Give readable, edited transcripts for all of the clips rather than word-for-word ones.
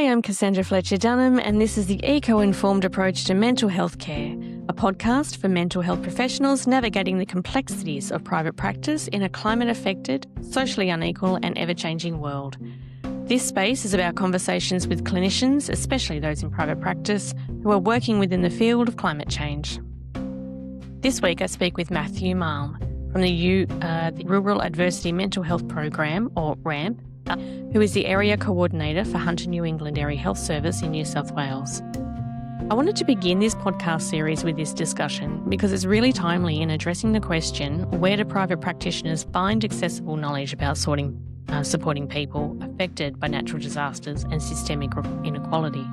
Hi, I'm Cassandra Fletcher-Dunham, and this is the Eco-Informed Approach to Mental Health Care, a podcast for mental health professionals navigating the complexities of private practice in a climate-affected, socially unequal and ever-changing world. This space is about conversations with clinicians, especially those in private practice, who are working within the field of climate change. This week I speak with Matthew Malm from the Rural Adversity Mental Health Program, or RAMHP, who is the Area Coordinator for Hunter New England Area Health Service in New South Wales. I wanted to begin this podcast series with this discussion because it's really timely in addressing the question, where do private practitioners find accessible knowledge about supporting people affected by natural disasters and systemic inequality?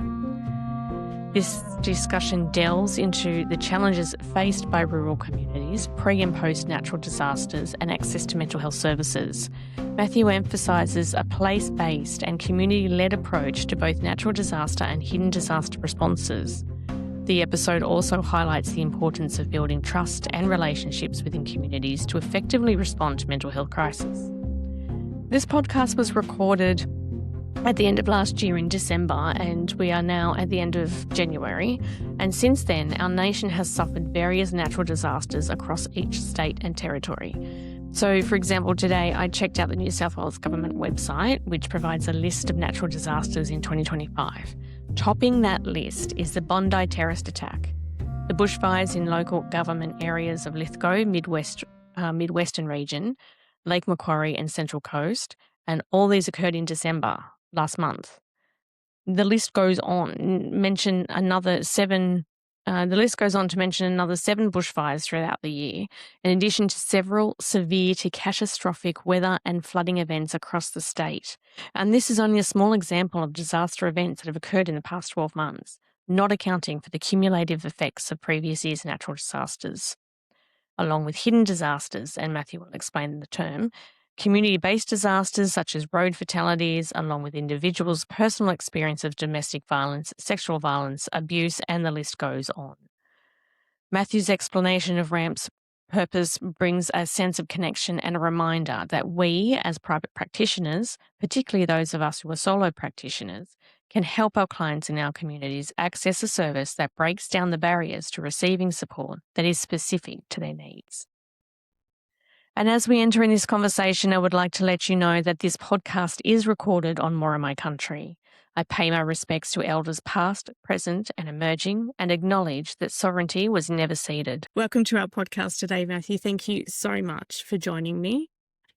This discussion delves into the challenges faced by rural communities pre- and post-natural disasters and access to mental health services. Matthew emphasises a place-based and community-led approach to both natural disaster and hidden disaster responses. The episode also highlights the importance of building trust and relationships within communities to effectively respond to mental health crises. This podcast was recorded at the end of last year in December, and we are now at the end of January. And since then, our nation has suffered various natural disasters across each state and territory. So, for example, today I checked out the New South Wales Government website, which provides a list of natural disasters in 2025. Topping that list is the Bondi terrorist attack, the bushfires in local government areas of Lithgow, Midwestern region, Lake Macquarie and Central Coast, and all these occurred in December last month. The list goes on to mention another seven bushfires throughout the year, in addition to several severe to catastrophic weather and flooding events across the state. And this is only a small example of disaster events that have occurred in the past 12 months, not accounting for the cumulative effects of previous years' natural disasters. Along with hidden disasters, and Matthew will explain the term, community-based disasters such as road fatalities, along with individuals' personal experience of domestic violence, sexual violence, abuse, and the list goes on. Matthew's explanation of RAMHP's purpose brings a sense of connection and a reminder that we, as private practitioners, particularly those of us who are solo practitioners, can help our clients in our communities access a service that breaks down the barriers to receiving support that is specific to their needs. And as we enter in this conversation, I would like to let you know that this podcast is recorded on Murrumbidgee country. I pay my respects to elders past, present and emerging, and acknowledge that sovereignty was never ceded. Welcome to our podcast today, Matthew. Thank you so much for joining me.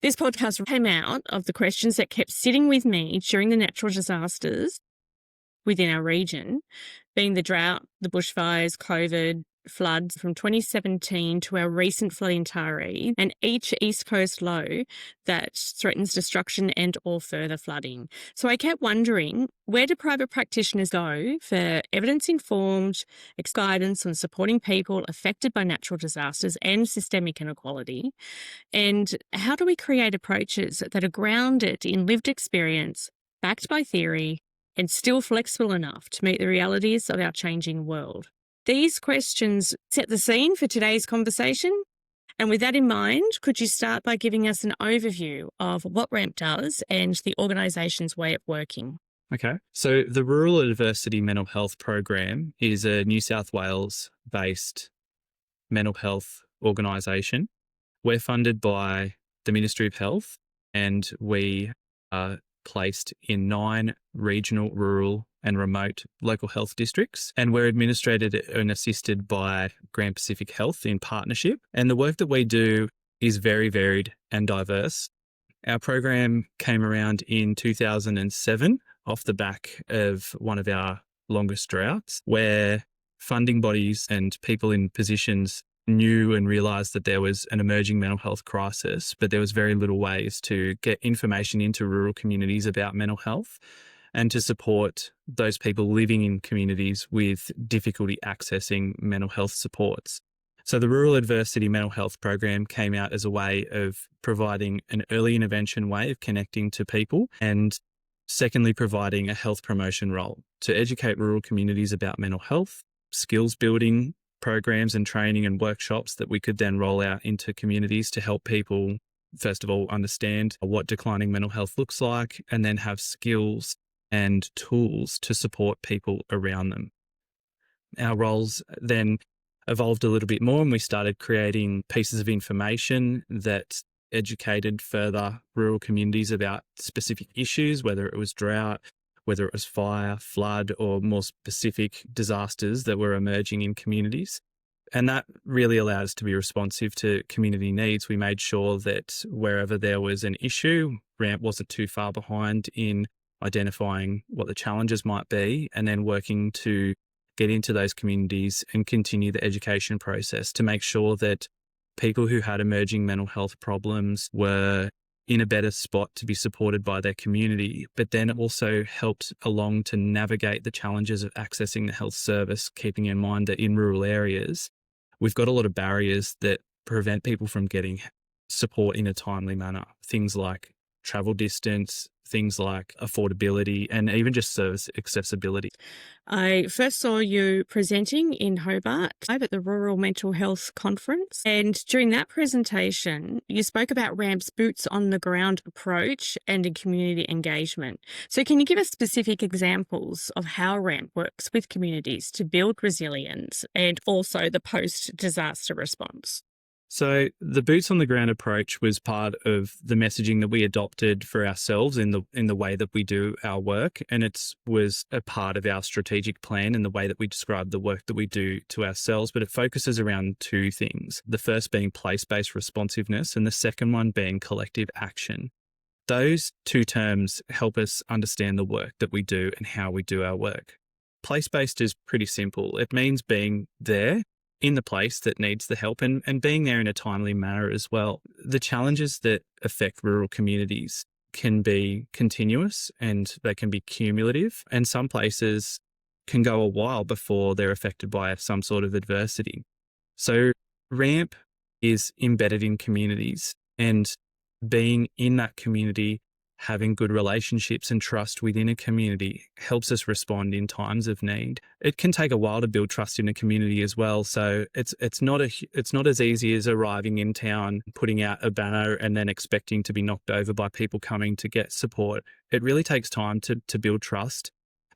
This podcast came out of the questions that kept sitting with me during the natural disasters within our region, being the drought, the bushfires, COVID, floods from 2017 to our recent flood in Taree, and each East Coast low that threatens destruction and or further flooding. So I kept wondering, where do private practitioners go for evidence-informed guidance on supporting people affected by natural disasters and systemic inequality? And how do we create approaches that are grounded in lived experience, backed by theory, and still flexible enough to meet the realities of our changing world? These questions set the scene for today's conversation. And with that in mind, could you start by giving us an overview of what RAMHP does and the organisation's way of working? Okay. So the Rural Adversity Mental Health Program is a New South Wales-based mental health organisation. We're funded by the Ministry of Health, and we are placed in 9 regional, rural and remote local health districts, and we're administrated and assisted by Grand Pacific Health in partnership. And the work that we do is very varied and diverse. Our program came around in 2007 off the back of one of our longest droughts, where funding bodies and people in positions knew and realised that there was an emerging mental health crisis, but there was very little ways to get information into rural communities about mental health and to support those people living in communities with difficulty accessing mental health supports. So the Rural Adversity Mental Health Program came out as a way of providing an early intervention way of connecting to people, and secondly, providing a health promotion role to educate rural communities about mental health, skills building programs and training and workshops that we could then roll out into communities to help people, first of all, understand what declining mental health looks like, and then have skills and tools to support people around them. Our roles then evolved a little bit more, and we started creating pieces of information that educated further rural communities about specific issues, whether it was drought, whether it was fire, flood, or more specific disasters that were emerging in communities. And that really allowed us to be responsive to community needs. We made sure that wherever there was an issue, RAMP wasn't too far behind in identifying what the challenges might be, and then working to get into those communities and continue the education process to make sure that people who had emerging mental health problems were in a better spot to be supported by their community, but then also helped along to navigate the challenges of accessing the health service, keeping in mind that in rural areas, we've got a lot of barriers that prevent people from getting support in a timely manner. Things like travel distance, things like affordability, and even just service accessibility. I first saw you presenting in Hobart at the Rural Mental Health Conference. And during that presentation, you spoke about RAMP's boots on the ground approach and in community engagement. So can you give us specific examples of how RAMP works with communities to build resilience and also the post-disaster response? So the boots on the ground approach was part of the messaging that we adopted for ourselves in the way that we do our work, and it was a part of our strategic plan and the way that we describe the work that we do to ourselves. But it focuses around two things: the first being place-based responsiveness, and the second one being collective action. Those two terms help us understand the work that we do and how we do our work. Place-based is pretty simple. It means being there in the place that needs the help and being there in a timely manner as well. The challenges that affect rural communities can be continuous and they can be cumulative, and some places can go a while before they're affected by some sort of adversity. So RAMP is embedded in communities, and being in that community, having good relationships and trust within a community helps us respond in times of need. It can take a while to build trust in a community as well. So it's not as easy as arriving in town, putting out a banner and then expecting to be knocked over by people coming to get support. It really takes time to build trust.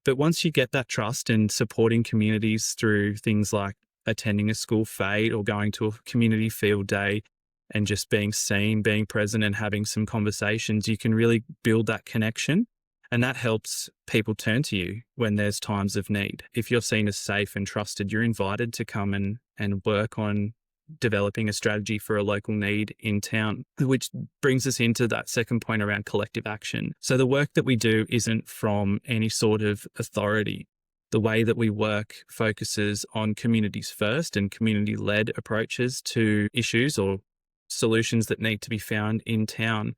But once you get that trust and supporting communities through things like attending a school fete or going to a community field day, and just being seen, being present and having some conversations, you can really build that connection. And that helps people turn to you when there's times of need. If you're seen as safe and trusted, you're invited to come and work on developing a strategy for a local need in town, which brings us into that second point around collective action. So the work that we do isn't from any sort of authority. The way that we work focuses on communities first and community-led approaches to issues or solutions that need to be found in town,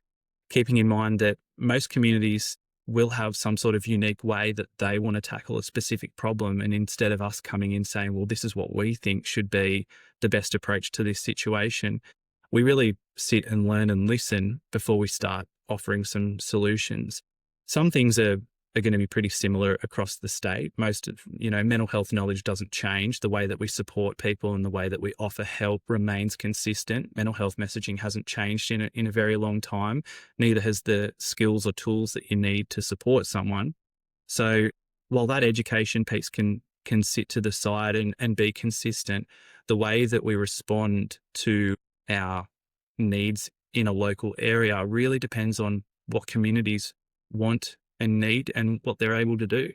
keeping in mind that most communities will have some sort of unique way that they want to tackle a specific problem. And instead of us coming in saying, well, this is what we think should be the best approach to this situation, we really sit and learn and listen before we start offering some solutions. Some things are going to be pretty similar across the state. Most of, mental health knowledge doesn't change. The way that we support people and the way that we offer help remains consistent. Mental health messaging hasn't changed in a very long time. Neither has the skills or tools that you need to support someone. So while that education piece can sit to the side and be consistent, the way that we respond to our needs in a local area really depends on what communities want and need and what they're able to do.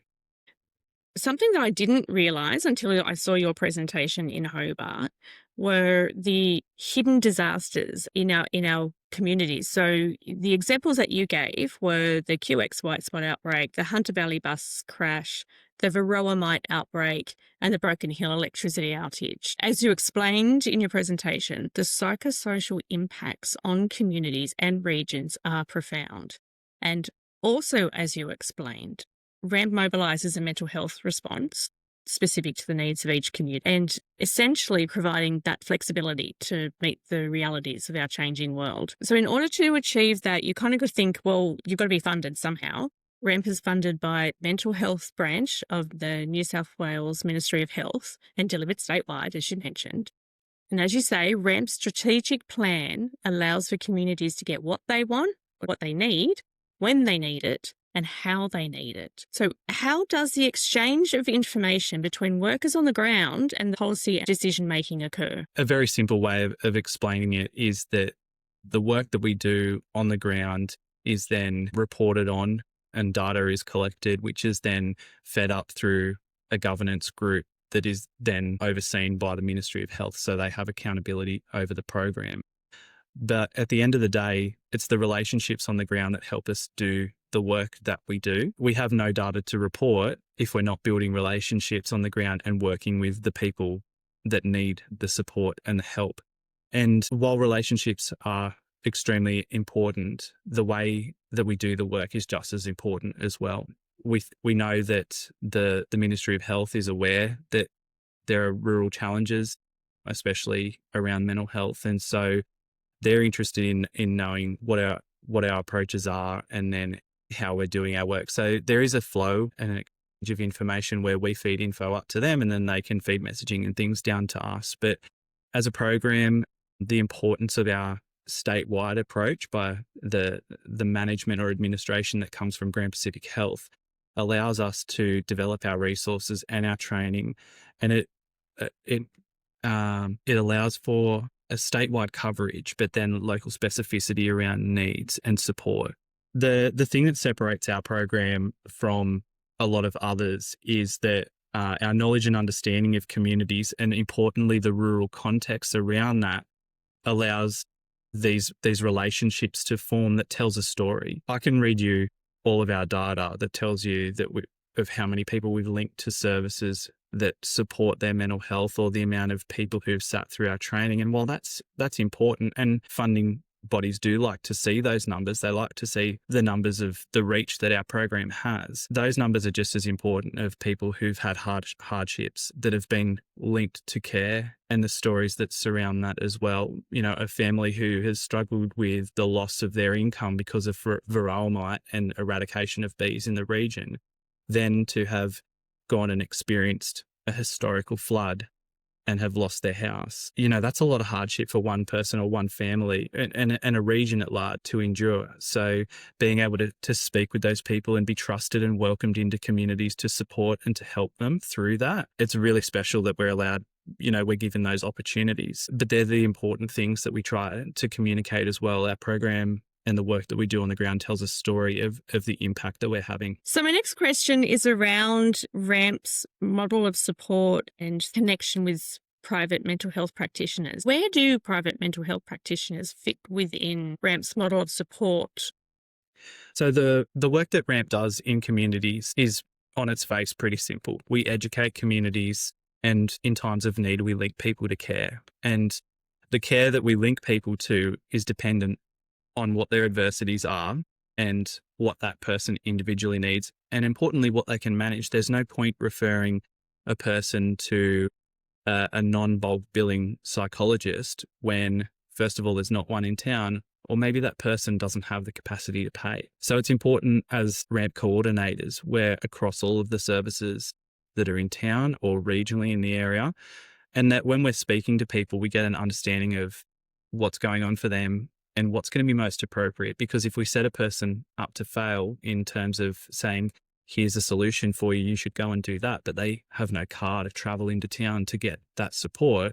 Something that I didn't realise until I saw your presentation in Hobart were the hidden disasters in our communities. So the examples that you gave were the QX white spot outbreak, the Hunter Valley bus crash, the Varroa mite outbreak, and the Broken Hill electricity outage. As you explained in your presentation, the psychosocial impacts on communities and regions are profound. And also, as you explained, RAMP mobilises a mental health response specific to the needs of each community and essentially providing that flexibility to meet the realities of our changing world. So in order to achieve that, you kind of got to think, well, you've got to be funded somehow. RAMP is funded by Mental Health Branch of the New South Wales Ministry of Health and delivered statewide, as you mentioned. And as you say, RAMP's strategic plan allows for communities to get what they want, what they need, when they need it, and how they need it. So, how does the exchange of information between workers on the ground and the policy decision making occur? A very simple way of explaining it is that the work that we do on the ground is then reported on and data is collected, which is then fed up through a governance group that is then overseen by the Ministry of Health. So they have accountability over the program. But at the end of the day, it's the relationships on the ground that help us do the work that we do. We have no data to report if we're not building relationships on the ground and working with the people that need the support and the help. And while relationships are extremely important, the way that we do the work is just as important as well. We know that the Ministry of Health is aware that there are rural challenges, especially around mental health. And so they're interested in knowing what our approaches are and then how we're doing our work. So there is a flow and an exchange of information where we feed info up to them and then they can feed messaging and things down to us. But as a program, the importance of our statewide approach by the management or administration that comes from Grand Pacific Health allows us to develop our resources and our training, and it allows for a statewide coverage, but then local specificity around needs and support. The thing that separates our program from a lot of others is that our knowledge and understanding of communities, and importantly, the rural context around that, allows these relationships to form that tells a story. I can read you all of our data that tells you that of how many people we've linked to services that support their mental health, or the amount of people who've sat through our training. And while that's important, and funding bodies do like to see those numbers, they like to see the numbers of the reach that our program has. Those numbers are just as important of people who've had hardships that have been linked to care, and the stories that surround that as well. You know, a family who has struggled with the loss of their income because of varroa mite and eradication of bees in the region, then to have gone and experienced a historical flood and have lost their house. You know, that's a lot of hardship for one person or one family and a region at large to endure. So being able to speak with those people and be trusted and welcomed into communities to support and to help them through that, it's really special that we're allowed, you know, we're given those opportunities. But they're the important things that we try to communicate as well. Our program and the work that we do on the ground tells a story of the impact that we're having. So my next question is around RAMHP's model of support and connection with private mental health practitioners. Where do private mental health practitioners fit within RAMHP's model of support? So the work that RAMHP does in communities is on its face pretty simple. We educate communities, and in times of need, we link people to care. And the care that we link people to is dependent on what their adversities are and what that person individually needs, and importantly, what they can manage. There's no point referring a person to a non-bulk billing psychologist when, first of all, there's not one in town, or maybe that person doesn't have the capacity to pay. So it's important as RAMHP coordinators, we're across all of the services that are in town or regionally in the area, and that when we're speaking to people, we get an understanding of what's going on for them and what's going to be most appropriate. Because if we set a person up to fail in terms of saying, here's a solution for you, you should go and do that, but they have no car to travel into town to get that support,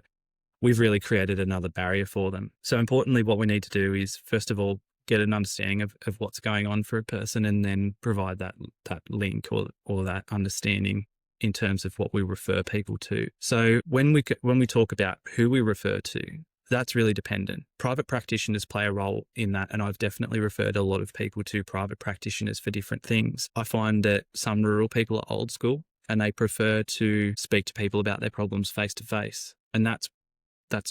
we've really created another barrier for them. So importantly, what we need to do is, first of all, get an understanding of what's going on for a person, and then provide that link or that understanding in terms of what we refer people to. So when we talk about who we refer to, that's really dependent. Private practitioners play a role in that, and I've definitely referred a lot of people to private practitioners for different things. I find that some rural people are old school and they prefer to speak to people about their problems face to face, and that's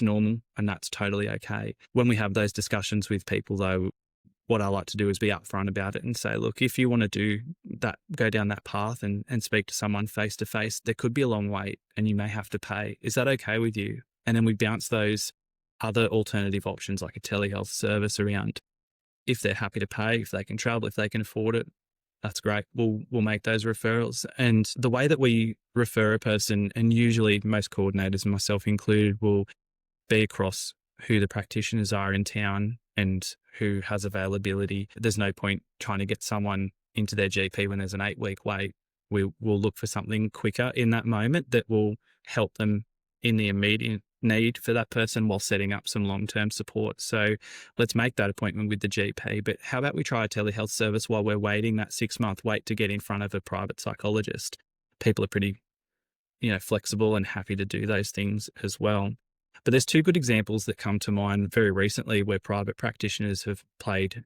normal and that's totally okay. When we have those discussions with people, though, what I like to do is be upfront about it and say, look, if you want to do that, go down that path and speak to someone face to face, there could be a long wait and you may have to pay. Is that okay with you? And then we bounce those other alternative options like a telehealth service around. If they're happy to pay, if they can travel, if they can afford it, that's great. We'll make those referrals. And the way that we refer a person, and usually most coordinators, myself included, will be across who the practitioners are in town and who has availability. There's no point trying to get someone into their GP when there's an 8-week wait, we will look for something quicker in that moment that will help them in the immediate need for that person while setting up some long-term support. So let's make that appointment with the GP. But how about we try a telehealth service while we're waiting that 6-month wait to get in front of a private psychologist? People are pretty, flexible and happy to do those things as well. But there's 2 good examples that come to mind very recently where private practitioners have played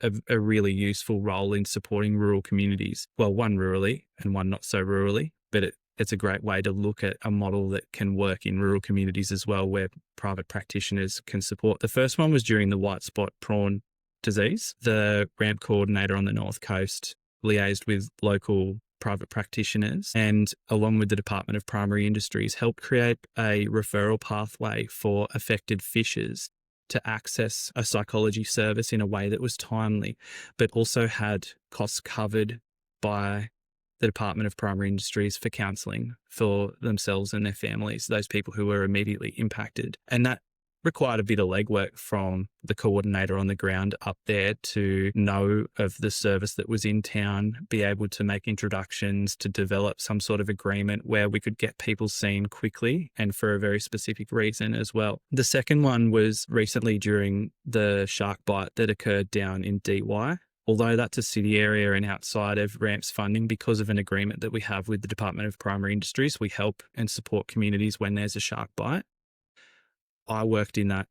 a really useful role in supporting rural communities. Well, one rurally and one not so rurally, but it's a great way to look at a model that can work in rural communities as well, where private practitioners can support. The first one was during the white spot prawn disease. The RAMHP coordinator on the North Coast liaised with local private practitioners and, along with the Department of Primary Industries, helped create a referral pathway for affected fishers to access a psychology service in a way that was timely, but also had costs covered by the Department of Primary Industries for counselling for themselves and their families, those people who were immediately impacted. And that required a bit of legwork from the coordinator on the ground up there to know of the service that was in town, be able to make introductions, to develop some sort of agreement where we could get people seen quickly and for a very specific reason as well. The second one was recently during the shark bite that occurred down in DY. Although that's a city area and outside of RAMHP's funding, because of an agreement that we have with the Department of Primary Industries, we help and support communities when there's a shark bite. I worked in that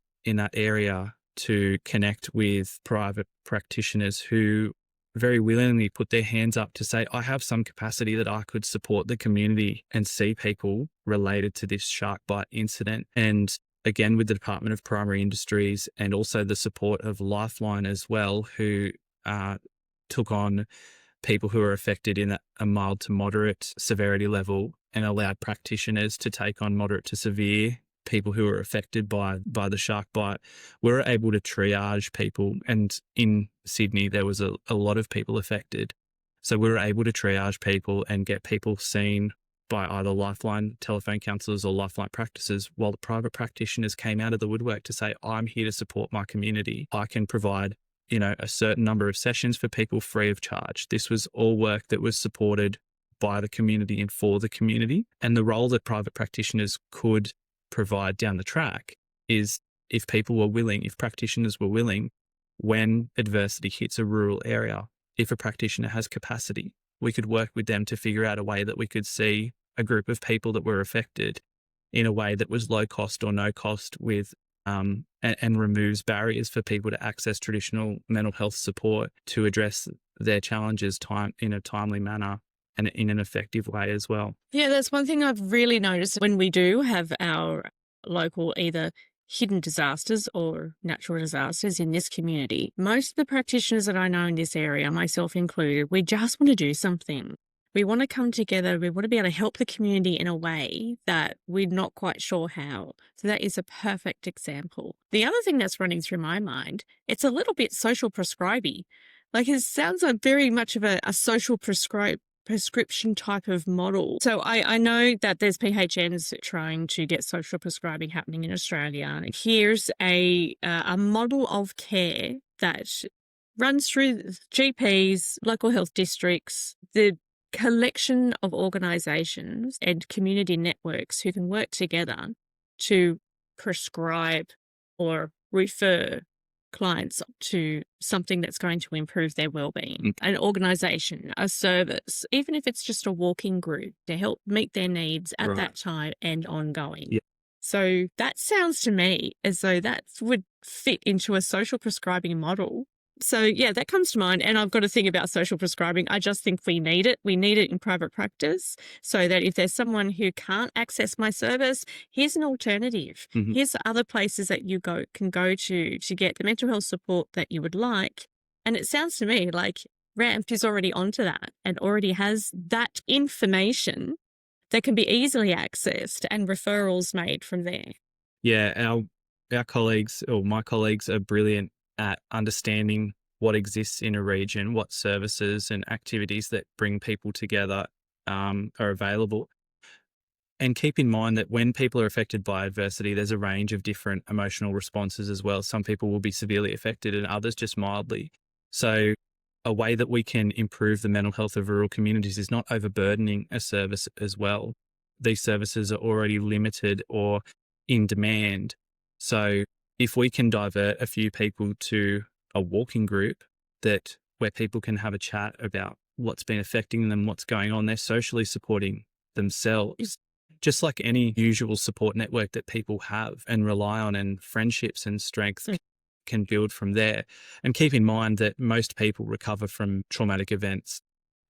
area to connect with private practitioners who very willingly put their hands up to say, I have some capacity that I could support the community and see people related to this shark bite incident. And again, with the Department of Primary Industries and also the support of Lifeline as well, who took on people who are affected in a mild to moderate severity level and allowed practitioners to take on moderate to severe people who are affected by the shark bite. We're able to triage people, and in Sydney there was a lot of people affected. So we were able to triage people and get people seen by either Lifeline telephone counsellors or Lifeline practices, while the private practitioners came out of the woodwork to say, I'm here to support my community. I can provide a certain number of sessions for people free of charge. This was all work that was supported by the community and for the community. And the role that private practitioners could provide down the track is, if people were willing, if practitioners were willing, when adversity hits a rural area, if a practitioner has capacity, we could work with them to figure out a way that we could see a group of people that were affected in a way that was low cost or no cost with and removes barriers for people to access traditional mental health support to address their challenges in a timely manner and in an effective way as well. Yeah, that's one thing I've really noticed when we do have our local either hidden disasters or natural disasters in this community. Most of the practitioners that I know in this area, myself included, we just want to do something. We want to come together. We want to be able to help the community in a way that we're not quite sure how. So that is a perfect example. The other thing that's running through my mind, it's a little bit social prescribing. Like, it sounds like very much of a social prescription type of model. So I know that there's PHNs trying to get social prescribing happening in Australia. Here's a model of care that runs through GPs, local health districts, the collection of organisations and community networks who can work together to prescribe or refer clients to something that's going to improve their well-being. An organisation, a service, even if it's just a walking group to help meet their needs at that time and ongoing. Yeah. So that sounds to me as though that would fit into a social prescribing model. So yeah, that comes to mind. And I've got to think about social prescribing. I just think we need it. We need it in private practice so that if there's someone who can't access my service, here's an alternative. Mm-hmm. Here's the other places that you can go to get the mental health support that you would like. And it sounds to me like RAMHP is already onto that and already has that information that can be easily accessed and referrals made from there. Yeah, our colleagues, or my colleagues, are brilliant at understanding what exists in a region, what services and activities that bring people together are available. And keep in mind that when people are affected by adversity, there's a range of different emotional responses as well. Some people will be severely affected and others just mildly. So a way that we can improve the mental health of rural communities is not overburdening a service as well. These services are already limited or in demand. So if we can divert a few people to a walking group where people can have a chat about what's been affecting them, what's going on, they're socially supporting themselves, just like any usual support network that people have and rely on, and friendships and strength can build from there. And keep in mind that most people recover from traumatic events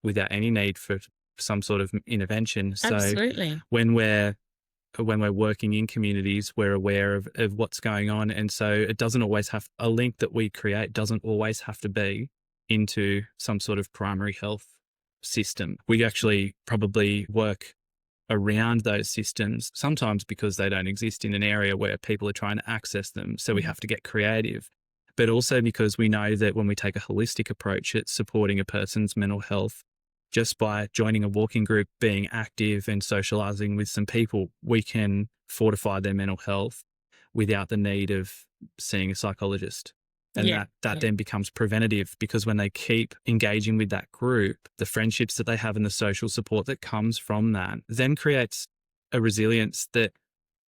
without any need for some sort of intervention. So Absolutely. when we're working in communities, we're aware of what's going on. And so it doesn't always have a link that we create doesn't always have to be into some sort of primary health system. We actually probably work around those systems, sometimes because they don't exist in an area where people are trying to access them. So we have to get creative, but also because we know that when we take a holistic approach at supporting a person's mental health, just by joining a walking group, being active and socializing with some people, we can fortify their mental health without the need of seeing a psychologist. And that then becomes preventative, because when they keep engaging with that group, the friendships that they have and the social support that comes from that then creates a resilience that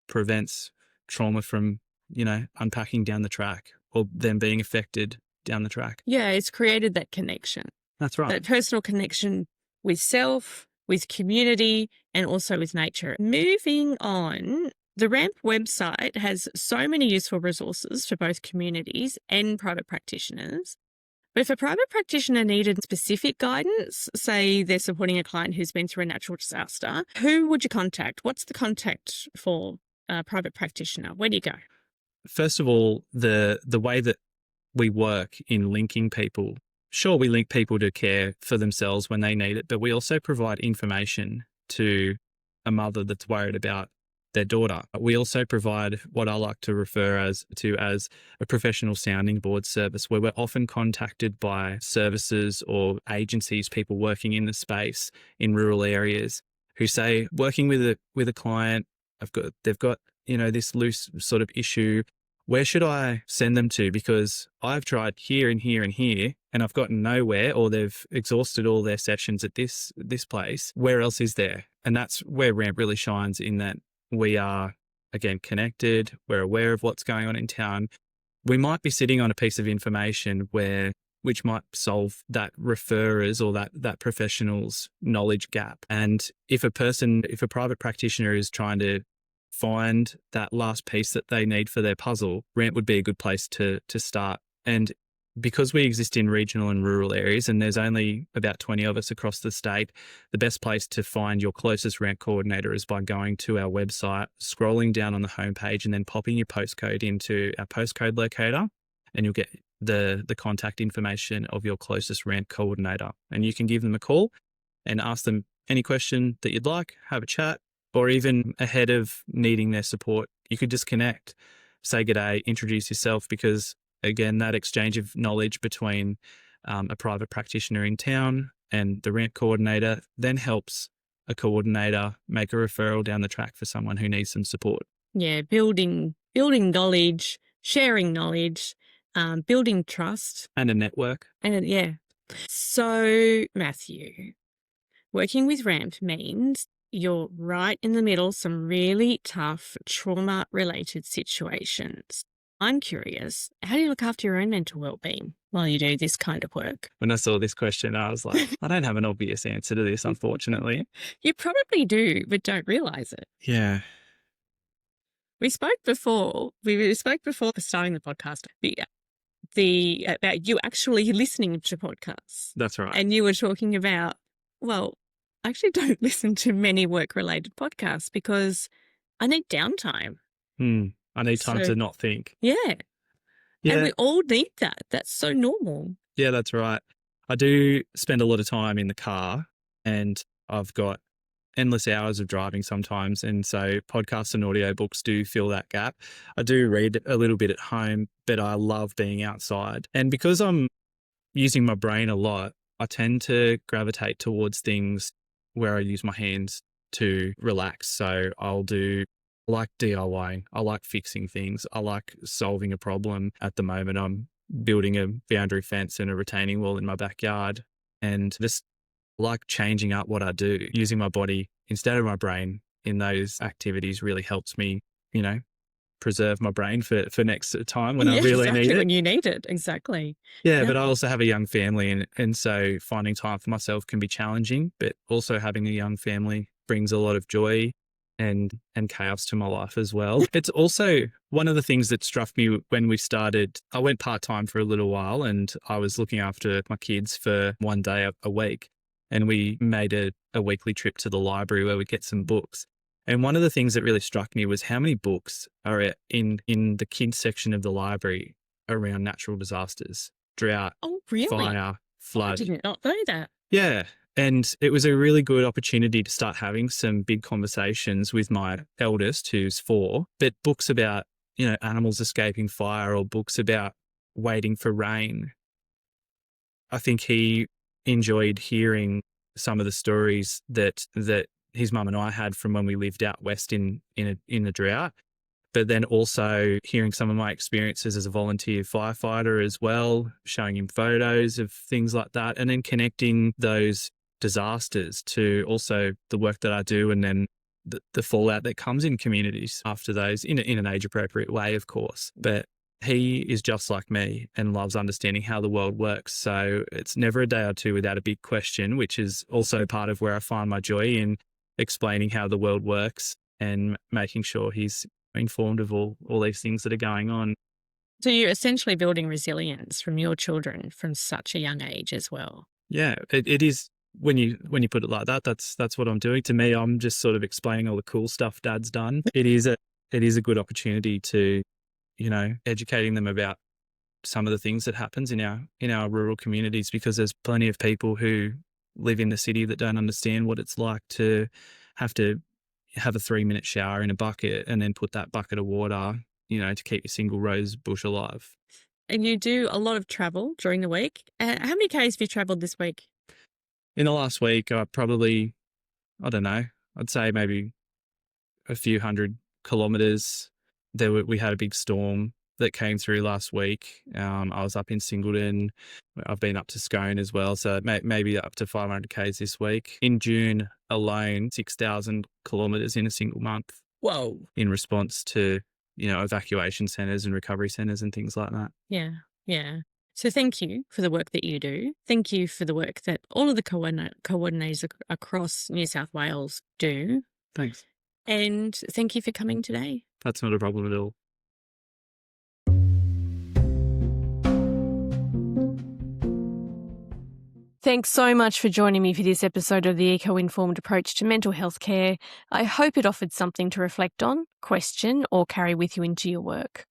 prevents trauma from, unpacking down the track or them being affected down the track. Yeah, it's created that connection. That's right. That personal connection with self, with community, and also with nature. Moving on, the RAMP website has so many useful resources for both communities and private practitioners. But if a private practitioner needed specific guidance, say they're supporting a client who's been through a natural disaster, who would you contact? What's the contact for a private practitioner? Where do you go? First of all, the way that we work in linking people, sure, we link people to care for themselves when they need it, but we also provide information to a mother that's worried about their daughter. We also provide what I like to refer as a professional sounding board service, where we're often contacted by services or agencies, people working in the space in rural areas, who say, working with a client, they've got this loose sort of issue. Where should I send them to? Because I've tried here and here and here, and I've gotten nowhere, or they've exhausted all their sessions at this place. Where else is there? And that's where RAMP really shines, in that we are, again, connected. We're aware of what's going on in town. We might be sitting on a piece of information which might solve that referrer's or that professional's knowledge gap. And if a private practitioner is trying to find that last piece that they need for their puzzle, RAMP would be a good place to start. And because we exist in regional and rural areas, and there's only about 20 of us across the state, the best place to find your closest RAMP coordinator is by going to our website, scrolling down on the homepage, and then popping your postcode into our postcode locator, and you'll get the contact information of your closest RAMP coordinator. And you can give them a call and ask them any question that you'd like, have a chat, or even ahead of needing their support, you could just connect, say g'day, introduce yourself, because again, that exchange of knowledge between a private practitioner in town and the RAMP coordinator then helps a coordinator make a referral down the track for someone who needs some support. Yeah, building knowledge, sharing knowledge, building trust. And a network. And yeah. So, Matthew, working with RAMP means you're right in the middle of some really tough trauma-related situations. I'm curious, how do you look after your own mental well-being while you do this kind of work? When I saw this question, I was like, I don't have an obvious answer to this, unfortunately. You probably do, but don't realise it. Yeah. We spoke before for starting the podcast about you actually listening to podcasts. That's right. And you were talking about, well, I actually don't listen to many work-related podcasts because I need downtime. I need time to not think. Yeah. Yeah. And we all need that. That's so normal. Yeah, that's right. I do spend a lot of time in the car, and I've got endless hours of driving sometimes. And so podcasts and audiobooks do fill that gap. I do read a little bit at home, but I love being outside. And because I'm using my brain a lot, I tend to gravitate towards things where I use my hands to relax. So I like DIYing. I like fixing things. I like solving a problem. At the moment, I'm building a boundary fence and a retaining wall in my backyard, and just like changing up what I do, using my body instead of my brain in those activities really helps me, you know, preserve my brain for next time when I Yeah, really need exactly, it. when you need it. Exactly. Yeah, Yeah. but I also have a young family, and so finding time for myself can be challenging, but also having a young family brings a lot of joy and chaos to my life as well. It's also one of the things that struck me when we started. I went part-time for a little while, and I was looking after my kids for one day a week, and we made a weekly trip to the library where we get some books. And one of the things that really struck me was how many books are in the kids section of the library around natural disasters, drought, Oh, really? fire, Oh, I flood. did not know that. Yeah. And it was a really good opportunity to start having some big conversations with my eldest, who's 4, but books about, animals escaping fire or books about waiting for rain. I think he enjoyed hearing some of the stories that his mum and I had from when we lived out west in the drought, but then also hearing some of my experiences as a volunteer firefighter as well, showing him photos of things like that, and then connecting those disasters to also the work that I do, and then the fallout that comes in communities after those in an age-appropriate way, of course. But he is just like me and loves understanding how the world works. So it's never a day or two without a big question, which is also part of where I find my joy in explaining how the world works and making sure he's informed of all these things that are going on. So you're essentially building resilience from your children from such a young age as well. Yeah, it is when you put it like that, that's what I'm doing. To me, I'm just sort of explaining all the cool stuff Dad's done. It is a good opportunity to, educating them about some of the things that happens in our rural communities, because there's plenty of people who live in the city that don't understand what it's like to have a 3-minute shower in a bucket and then put that bucket of water, to keep your single rose bush alive. And you do a lot of travel during the week. How many Ks have you travelled this week? In the last week, I don't know, I'd say maybe a few hundred kilometres. We had a big storm that came through last week. I was up in Singleton. I've been up to Scone as well, so maybe up to 500 Ks this week. In June alone, 6,000 kilometres in a single month. Whoa. In response to, evacuation centres and recovery centres and things like that. Yeah, yeah. So thank you for the work that you do. Thank you for the work that all of the coordinators across New South Wales do. Thanks. And thank you for coming today. That's not a problem at all. Thanks so much for joining me for this episode of the Eco-Informed Approach to Mental Health Care. I hope it offered something to reflect on, question, or carry with you into your work.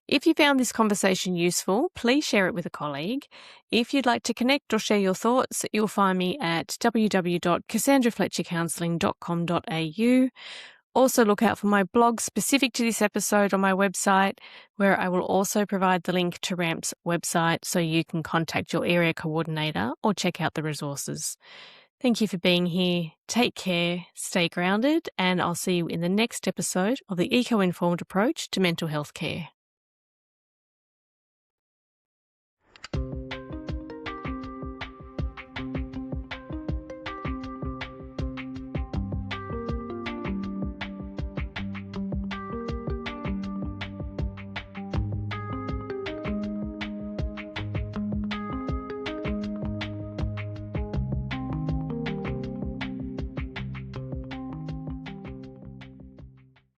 If you found this conversation useful, please share it with a colleague. If you'd like to connect or share your thoughts, you'll find me at www.cassandrafletchercounselling.com.au. Also look out for my blog specific to this episode on my website, where I will also provide the link to RAMHP's website so you can contact your area coordinator or check out the resources. Thank you for being here. Take care, stay grounded, and I'll see you in the next episode of the Eco-Informed Approach to Mental Health Care.